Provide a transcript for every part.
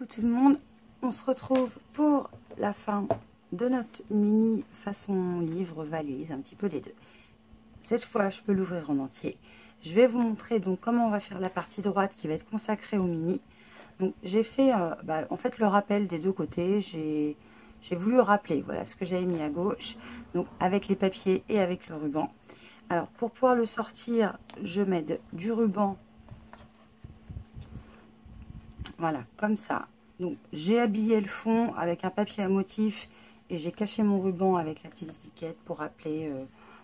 Coucou tout le monde, on se retrouve pour la fin de notre mini façon livre valise, un petit peu les deux. Cette fois je peux l'ouvrir en entier. Je vais vous montrer donc comment on va faire la partie droite qui va être consacrée au mini. Donc j'ai fait en fait le rappel des deux côtés, j'ai voulu rappeler voilà ce que j'avais mis à gauche, donc avec les papiers et avec le ruban. Alors pour pouvoir le sortir, je mets du ruban. Voilà, comme ça. Donc j'ai habillé le fond avec un papier à motif et j'ai caché mon ruban avec la petite étiquette pour rappeler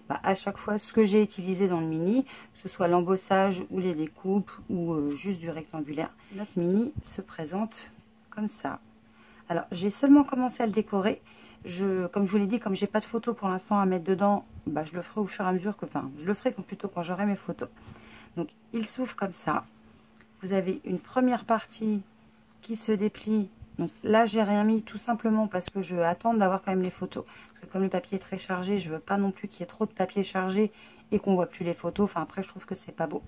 à chaque fois ce que j'ai utilisé dans le mini, que ce soit l'embossage ou les découpes ou juste du rectangulaire. Notre mini se présente comme ça. Alors j'ai seulement commencé à le décorer. Comme je vous l'ai dit, comme j'ai pas de photos pour l'instant à mettre dedans, je le ferai au fur et à mesure je le ferai plutôt quand j'aurai mes photos. Donc il s'ouvre comme ça. Vous avez une première partie qui se déplie. Donc là, j'ai rien mis tout simplement parce que je veux attendre d'avoir quand même les photos. Parce que comme le papier est très chargé, je veux pas non plus qu'il y ait trop de papier chargé et qu'on voit plus les photos. Enfin, après, je trouve que c'est pas beau.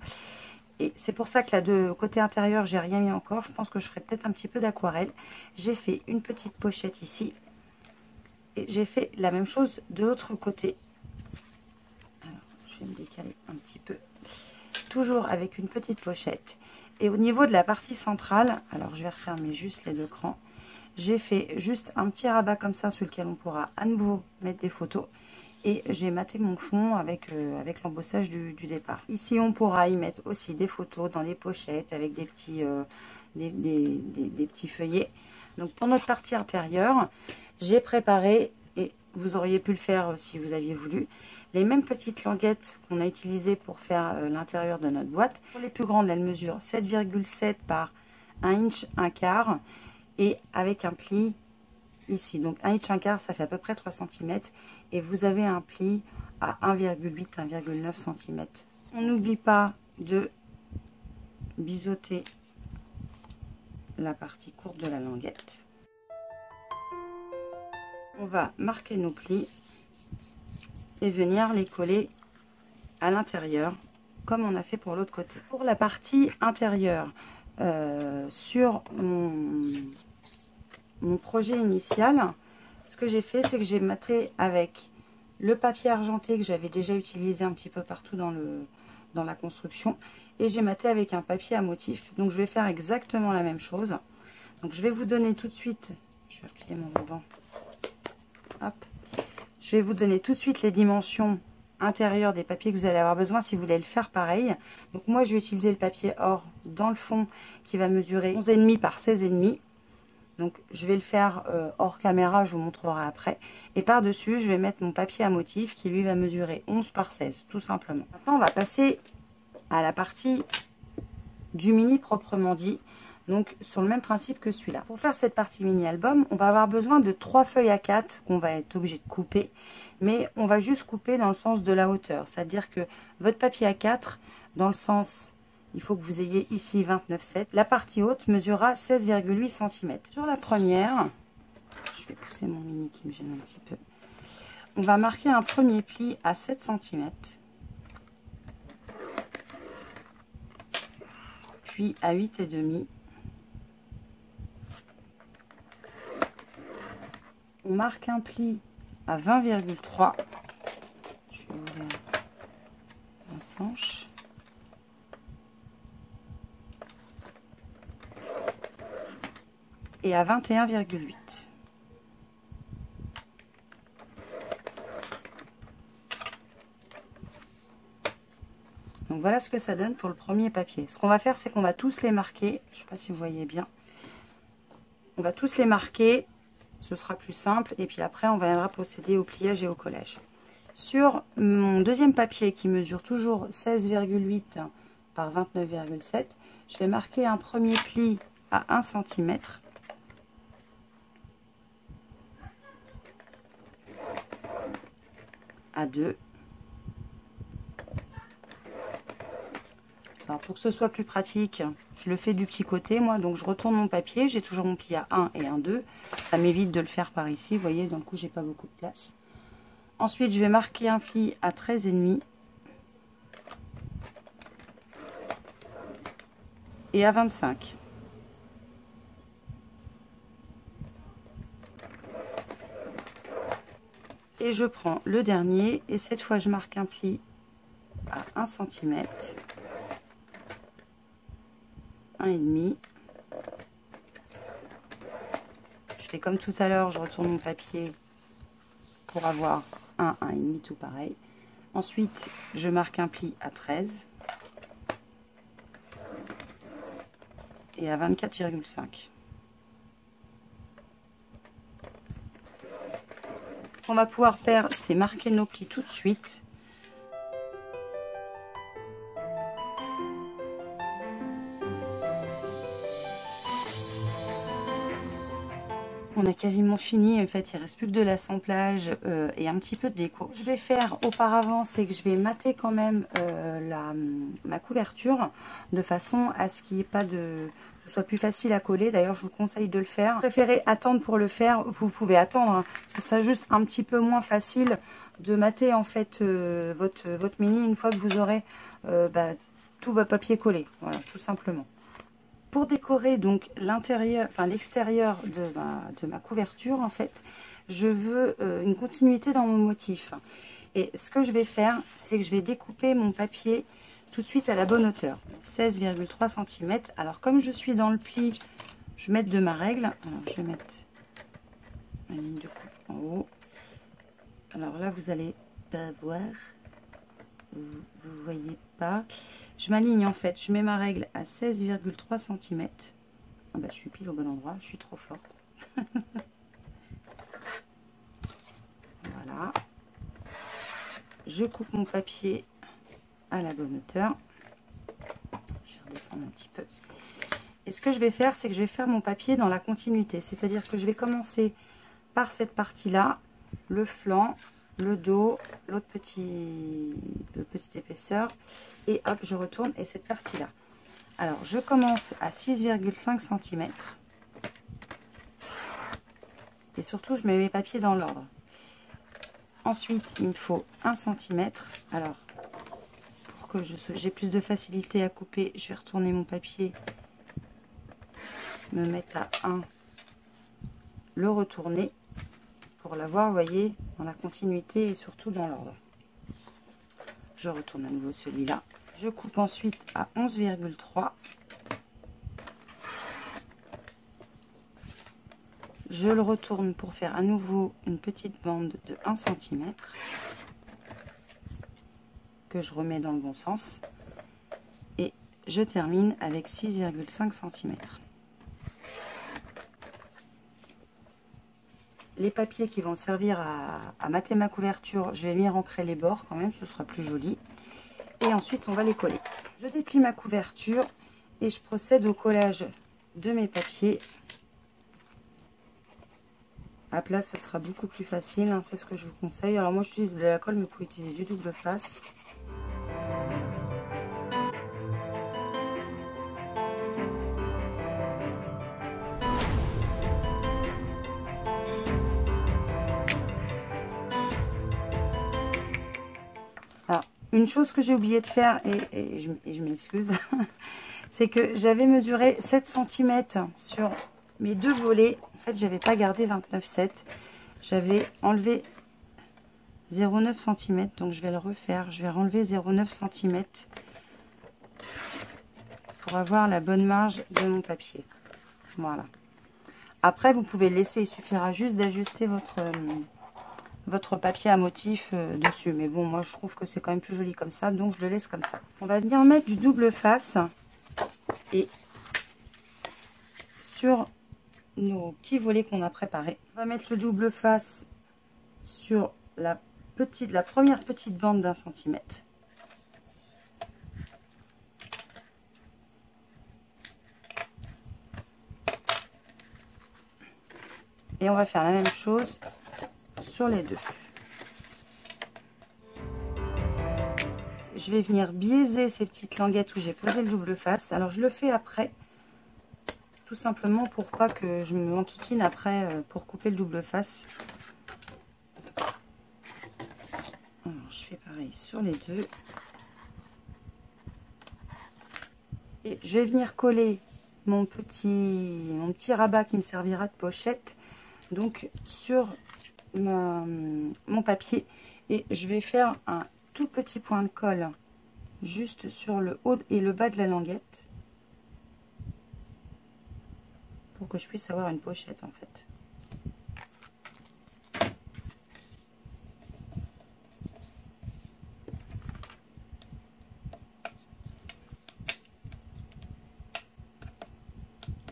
Et c'est pour ça que là, de côté intérieur, j'ai rien mis encore. Je pense que je ferai peut-être un petit peu d'aquarelle. J'ai fait une petite pochette ici. Et j'ai fait la même chose de l'autre côté. Alors, je vais me décaler un petit peu. Toujours avec une petite pochette. Et au niveau de la partie centrale, alors je vais refermer juste les deux crans, j'ai fait juste un petit rabat comme ça sur lequel on pourra à nouveau mettre des photos. Et j'ai maté mon fond avec l'embossage du départ. Ici on pourra y mettre aussi des photos dans les pochettes avec des petits, des petits feuillets. Donc pour notre partie intérieure, j'ai préparé, et vous auriez pu le faire si vous aviez voulu, les mêmes petites languettes qu'on a utilisées pour faire l'intérieur de notre boîte. Pour les plus grandes, elles mesurent 7,7 par 1 inch 1 quart et avec un pli ici. Donc 1 inch 1 quart, ça fait à peu près 3 cm et vous avez un pli à 1,8-1,9 cm. On n'oublie pas de biseauter la partie courte de la languette. On va marquer nos plis et venir les coller à l'intérieur comme on a fait pour l'autre côté. Pour la partie intérieure, sur mon projet initial, ce que j'ai fait, c'est que j'ai maté avec le papier argenté que j'avais déjà utilisé un petit peu partout dans la construction, et j'ai maté avec un papier à motif. Donc je vais faire exactement la même chose. Donc je vais vous donner tout de suite, je vais plier mon ruban, hop. Je vais vous donner tout de suite les dimensions intérieures des papiers que vous allez avoir besoin si vous voulez le faire pareil. Donc moi je vais utiliser le papier or dans le fond qui va mesurer 11,5 par 16,5. Donc je vais le faire hors caméra, je vous montrerai après. Et par dessus je vais mettre mon papier à motif qui lui va mesurer 11 par 16 tout simplement. Maintenant on va passer à la partie du mini proprement dit. Donc sur le même principe que celui-là. Pour faire cette partie mini album, on va avoir besoin de 3 feuilles A4 qu'on va être obligé de couper. Mais on va juste couper dans le sens de la hauteur. C'est-à-dire que votre papier A4, dans le sens, il faut que vous ayez ici 29,7. La partie haute mesurera 16,8 cm. Sur la première, je vais pousser mon mini qui me gêne un petit peu. On va marquer un premier pli à 7 cm. Puis à 8,5. On marque un pli à 20,3. Je vais ouvrir la planche. Et à 21,8. Donc voilà ce que ça donne pour le premier papier. Ce qu'on va faire, c'est qu'on va tous les marquer. Je ne sais pas si vous voyez bien. On va tous les marquer. Ce sera plus simple et puis après on viendra procéder au pliage et au collage. Sur mon deuxième papier qui mesure toujours 16,8 par 29,7, je vais marquer un premier pli à 1 cm. À 2. Alors pour que ce soit plus pratique, je le fais du petit côté moi, donc je retourne mon papier, j'ai toujours mon pli à 1 et un 2. Ça m'évite de le faire par ici, vous voyez, d'un coup j'ai pas beaucoup de place. Ensuite je vais marquer un pli à 13,5 et à 25. Et je prends le dernier et cette fois je marque un pli à 1 cm, 1,5. Je fais comme tout à l'heure, je retourne mon papier pour avoir 1,5, tout pareil. Ensuite, je marque un pli à 13 et à 24,5. Ce qu'on va pouvoir faire, c'est marquer nos plis tout de suite. On a quasiment fini, en fait il reste plus que de l'assemblage et un petit peu de déco. Ce que je vais faire auparavant, c'est que je vais mater quand même ma couverture de façon à ce qu'il n'y ait pas de... ce soit plus facile à coller. D'ailleurs je vous conseille de le faire. Si vous préférez attendre pour le faire, vous pouvez attendre, hein, ce sera juste un petit peu moins facile de mater en fait votre mini une fois que vous aurez tout votre papier collé, voilà, tout simplement. Pour décorer donc l'intérieur, enfin l'extérieur de ma couverture, en fait, je veux une continuité dans mon motif. Et ce que je vais faire, c'est que je vais découper mon papier tout de suite à la bonne hauteur, 16,3 cm. Alors comme je suis dans le pli, je vais mettre de ma règle. Alors je vais mettre ma ligne de coupe en haut. Alors là, vous allez pas voir, vous voyez pas. Je m'aligne en fait, je mets ma règle à 16,3 cm. Ah bah, je suis pile au bon endroit, je suis trop forte. Voilà. Je coupe mon papier à la bonne hauteur. Je vais redescendre un petit peu. Et ce que je vais faire, c'est que je vais faire mon papier dans la continuité. C'est-à-dire que je vais commencer par cette partie-là, le flanc, le dos, l'autre petite épaisseur, et hop, je retourne, et cette partie-là. Alors, je commence à 6,5 cm. Et surtout, je mets mes papiers dans l'ordre. Ensuite, il me faut 1 cm. Alors, pour que j'ai plus de facilité à couper, je vais retourner mon papier, me mettre à 1, le retourner, pour l'avoir, vous voyez, dans la continuité et surtout dans l'ordre. Je retourne à nouveau celui-là. Je coupe ensuite à 11,3. Je le retourne pour faire à nouveau une petite bande de 1 cm que je remets dans le bon sens. Et je termine avec 6,5 cm. Les papiers qui vont servir à mater ma couverture, je vais venir ancrer les bords quand même, ce sera plus joli. Et ensuite, on va les coller. Je déplie ma couverture et je procède au collage de mes papiers. À plat, ce sera beaucoup plus facile, hein, c'est ce que je vous conseille. Alors moi, j'utilise de la colle, mais vous pouvez utiliser du double face. Alors, une chose que j'ai oublié de faire, et je m'excuse, c'est que j'avais mesuré 7 cm sur mes deux volets. En fait, j'avais pas gardé 29,7. J'avais enlevé 0,9 cm, donc je vais le refaire. Je vais enlever 0,9 cm pour avoir la bonne marge de mon papier. Voilà. Après, vous pouvez le laisser, il suffira juste d'ajuster votre papier à motif dessus. Mais bon, moi je trouve que c'est quand même plus joli comme ça, donc je le laisse comme ça. On va venir mettre du double face et sur nos petits volets qu'on a préparés. On va mettre le double face sur la première petite bande d'1 cm. Et on va faire la même chose sur les deux. Je vais venir biaiser ces petites languettes où j'ai posé le double face. Alors je le fais après, tout simplement pour pas que je me enquiquine après pour couper le double face. Alors je fais pareil sur les deux. Et je vais venir coller mon petit rabat qui me servira de pochette. Donc sur mon papier et je vais faire un tout petit point de colle juste sur le haut et le bas de la languette pour que je puisse avoir une pochette en fait.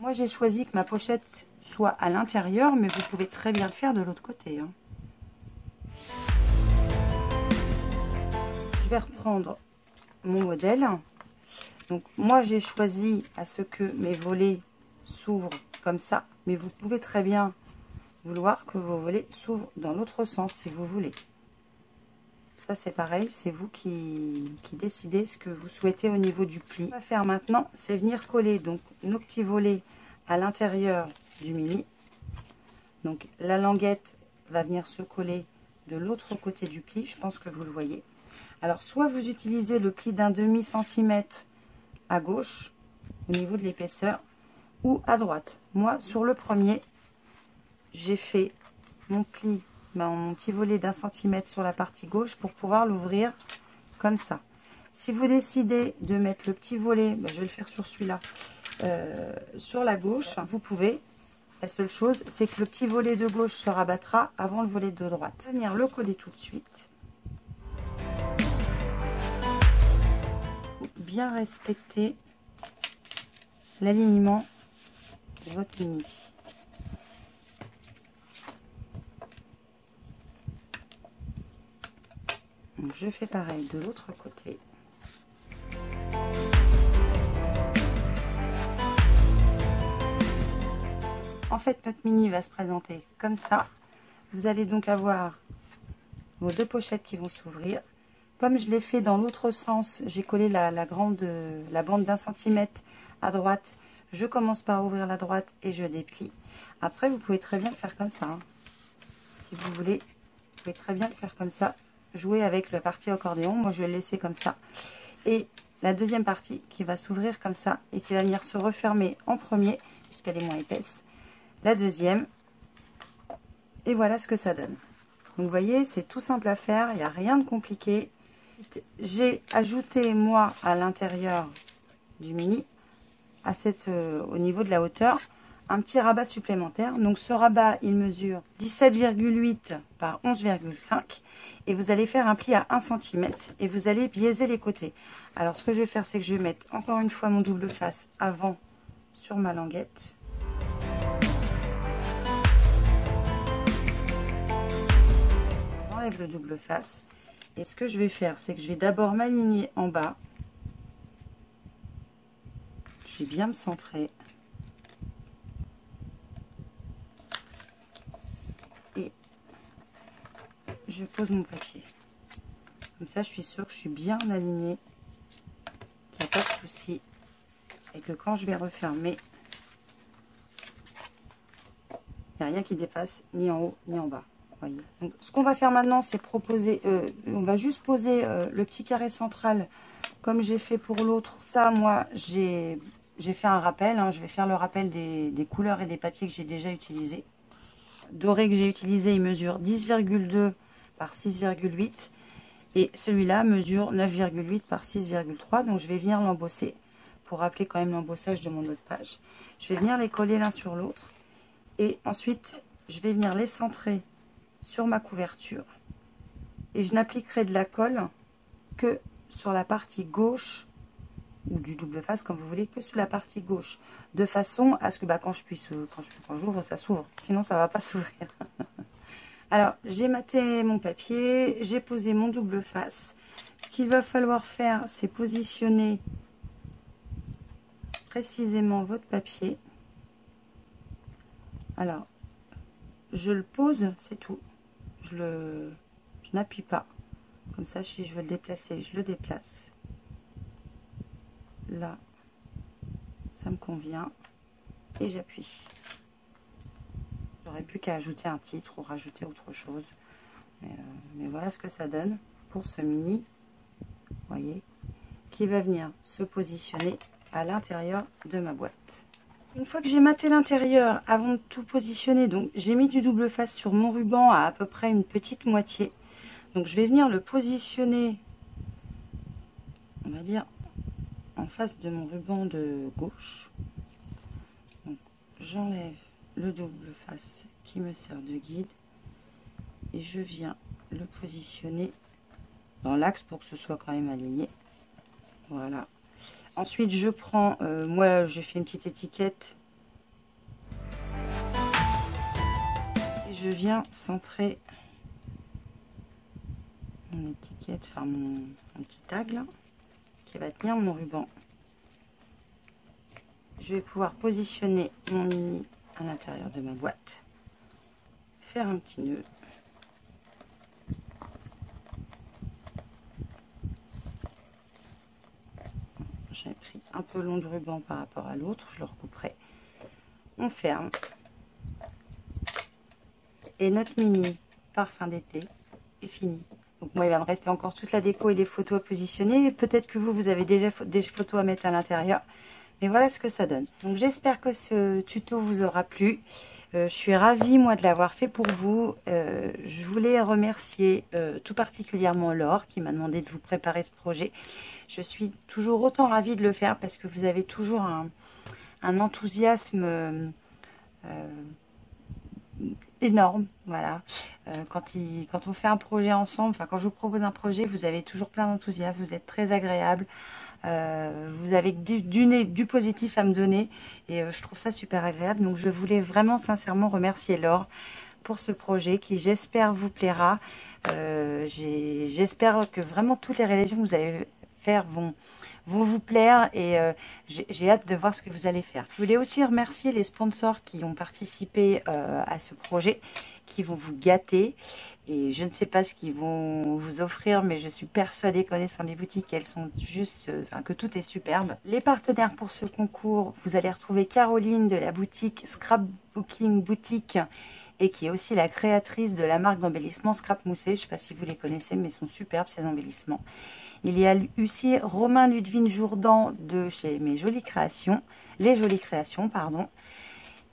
Moi j'ai choisi que ma pochette soit à l'intérieur, mais vous pouvez très bien le faire de l'autre côté, hein. Je vais reprendre mon modèle. Donc moi j'ai choisi à ce que mes volets s'ouvrent comme ça, mais vous pouvez très bien vouloir que vos volets s'ouvrent dans l'autre sens si vous voulez. Ça c'est pareil, c'est vous qui décidez ce que vous souhaitez au niveau du pli. Ce qu'on va faire maintenant, c'est venir coller donc nos petits volets à l'intérieur du mini. Donc la languette va venir se coller de l'autre côté du pli, je pense que vous le voyez. Alors soit vous utilisez le pli d'un demi-centimètre à gauche au niveau de l'épaisseur ou à droite. Moi sur le premier, j'ai fait mon pli, mon petit volet d'1 centimètre sur la partie gauche pour pouvoir l'ouvrir comme ça. Si vous décidez de mettre le petit volet, je vais le faire sur celui-là, sur la gauche, vous pouvez. La seule chose, c'est que le petit volet de gauche se rabattra avant le volet de droite. Je vais venir le coller tout de suite. Bien respecter l'alignement de votre mini. Donc je fais pareil de l'autre côté. En fait, notre mini va se présenter comme ça. Vous allez donc avoir vos deux pochettes qui vont s'ouvrir. Comme je l'ai fait dans l'autre sens, j'ai collé la bande d'1 centimètre à droite. Je commence par ouvrir la droite et je déplie. Après, vous pouvez très bien le faire comme ça, hein. Si vous voulez, vous pouvez très bien le faire comme ça. Jouer avec la partie accordéon. Moi, je vais le laisser comme ça. Et la deuxième partie qui va s'ouvrir comme ça et qui va venir se refermer en premier, puisqu'elle est moins épaisse. La deuxième. Et voilà ce que ça donne. Donc, vous voyez, c'est tout simple à faire. Il n'y a rien de compliqué. J'ai ajouté, moi, à l'intérieur du mini, au niveau de la hauteur, un petit rabat supplémentaire. Donc ce rabat, il mesure 17,8 par 11,5 et vous allez faire un pli à 1 cm et vous allez biaiser les côtés. Alors ce que je vais faire, c'est que je vais mettre encore une fois mon double face avant sur ma languette. J'enlève le double face et ce que je vais faire, c'est que je vais d'abord m'aligner en bas. Je vais bien me centrer. Et je pose mon papier. Comme ça, je suis sûre que je suis bien alignée, qu'il n'y a pas de souci. Et que quand je vais refermer, il n'y a rien qui dépasse, ni en haut, ni en bas. Voyez. Donc, ce qu'on va faire maintenant, c'est proposer, on va juste poser le petit carré central, comme j'ai fait pour l'autre. Ça, moi, j'ai fait un rappel, hein. Je vais faire le rappel des couleurs et des papiers que j'ai déjà utilisés. Doré que j'ai utilisé, il mesure 10,2 par 6,8 et celui-là mesure 9,8 par 6,3. Donc je vais venir l'embosser pour rappeler quand même l'embossage de mon autre page. Je vais venir les coller l'un sur l'autre et ensuite je vais venir les centrer sur ma couverture et je n'appliquerai de la colle que sur la partie gauche ou du double face comme vous voulez, que sur la partie gauche, de façon à ce que quand j'ouvre, ça s'ouvre, sinon ça va pas s'ouvrir. Alors j'ai maté mon papier, j'ai posé mon double face. Ce qu'il va falloir faire, c'est positionner précisément votre papier. Alors je le pose, c'est tout, je n'appuie pas, comme ça si je veux le déplacer, je le déplace. Là, ça me convient et j'appuie. J'aurais plus qu'à ajouter un titre ou rajouter autre chose. Mais voilà ce que ça donne pour ce mini, voyez, qui va venir se positionner à l'intérieur de ma boîte. Une fois que j'ai maté l'intérieur, avant de tout positionner, donc j'ai mis du double face sur mon ruban à peu près une petite moitié. Donc je vais venir le positionner, on va dire, en face de mon ruban de gauche. Donc j'enlève le double face qui me sert de guide et je viens le positionner dans l'axe pour que ce soit quand même aligné. Voilà. Ensuite je prends, moi j'ai fait une petite étiquette et je viens centrer mon étiquette, enfin mon petit tag là, qui va tenir mon ruban. Je vais pouvoir positionner mon mini à l'intérieur de ma boîte, faire un petit nœud. J'ai pris un peu long de ruban par rapport à l'autre, je le recouperai. On ferme. Et notre mini parfum d'été est fini. Donc moi il va me rester encore toute la déco et les photos à positionner. Peut-être que vous avez déjà des photos à mettre à l'intérieur. Mais voilà ce que ça donne. Donc j'espère que ce tuto vous aura plu. Je suis ravie moi de l'avoir fait pour vous. Je voulais remercier tout particulièrement Laure qui m'a demandé de vous préparer ce projet. Je suis toujours autant ravie de le faire parce que vous avez toujours un enthousiasme énorme. Voilà. Quand on fait un projet ensemble, enfin quand je vous propose un projet, vous avez toujours plein d'enthousiasme, vous êtes très agréable. Vous avez du positif à me donner et je trouve ça super agréable. Donc je voulais vraiment sincèrement remercier Laure pour ce projet qui j'espère vous plaira. J'espère que vraiment toutes les réalisations que vous allez faire vont vous plaire et j'ai hâte de voir ce que vous allez faire. Je voulais aussi remercier les sponsors qui ont participé à ce projet, qui vont vous gâter. Et je ne sais pas ce qu'ils vont vous offrir, mais je suis persuadée, connaissant les boutiques, qu'elles sont juste, que tout est superbe. Les partenaires pour ce concours, vous allez retrouver Caroline de la boutique Scrapbooking Boutique, et qui est aussi la créatrice de la marque d'embellissement Scrap Moussé. Je ne sais pas si vous les connaissez, mais ils sont superbes ces embellissements. Il y a aussi Romain Ludwig Jourdan de chez Les Jolies Créations, pardon.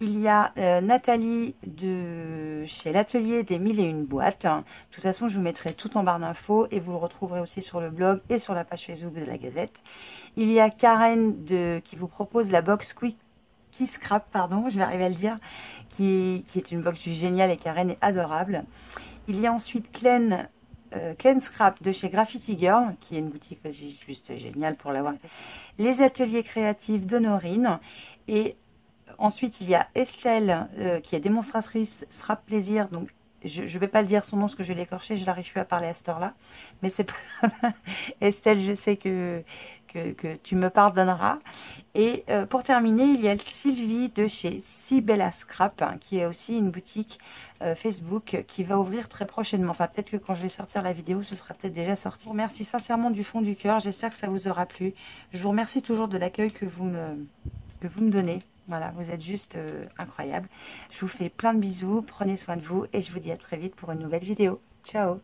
Il y a Nathalie de chez l'atelier des 1001 boîtes. De toute façon, je vous mettrai tout en barre d'infos et vous le retrouverez aussi sur le blog et sur la page Facebook de la Gazette. Il y a Karen qui vous propose la box Quickie Scrap, pardon, je vais arriver à le dire, qui est une box géniale et Karen est adorable. Il y a ensuite Clen Scrap de chez Graffiti Girl, qui est une boutique juste géniale pour l'avoir. Les ateliers créatifs d'Honorine et ensuite, il y a Estelle qui est démonstratrice Strap Plaisir. Donc, je ne vais pas le dire son nom parce que je vais l'écorcher. Je n'arrive plus à parler à cette heure-là. Mais c'est pas... Estelle, je sais que tu me pardonneras. Et pour terminer, il y a Sylvie de chez Sibella Scrap, qui est aussi une boutique Facebook qui va ouvrir très prochainement. Enfin, peut-être que quand je vais sortir la vidéo, ce sera peut-être déjà sorti. Je vous remercie sincèrement du fond du cœur. J'espère que ça vous aura plu. Je vous remercie toujours de l'accueil que vous me donnez. Voilà, vous êtes juste incroyables. Je vous fais plein de bisous, prenez soin de vous et je vous dis à très vite pour une nouvelle vidéo. Ciao!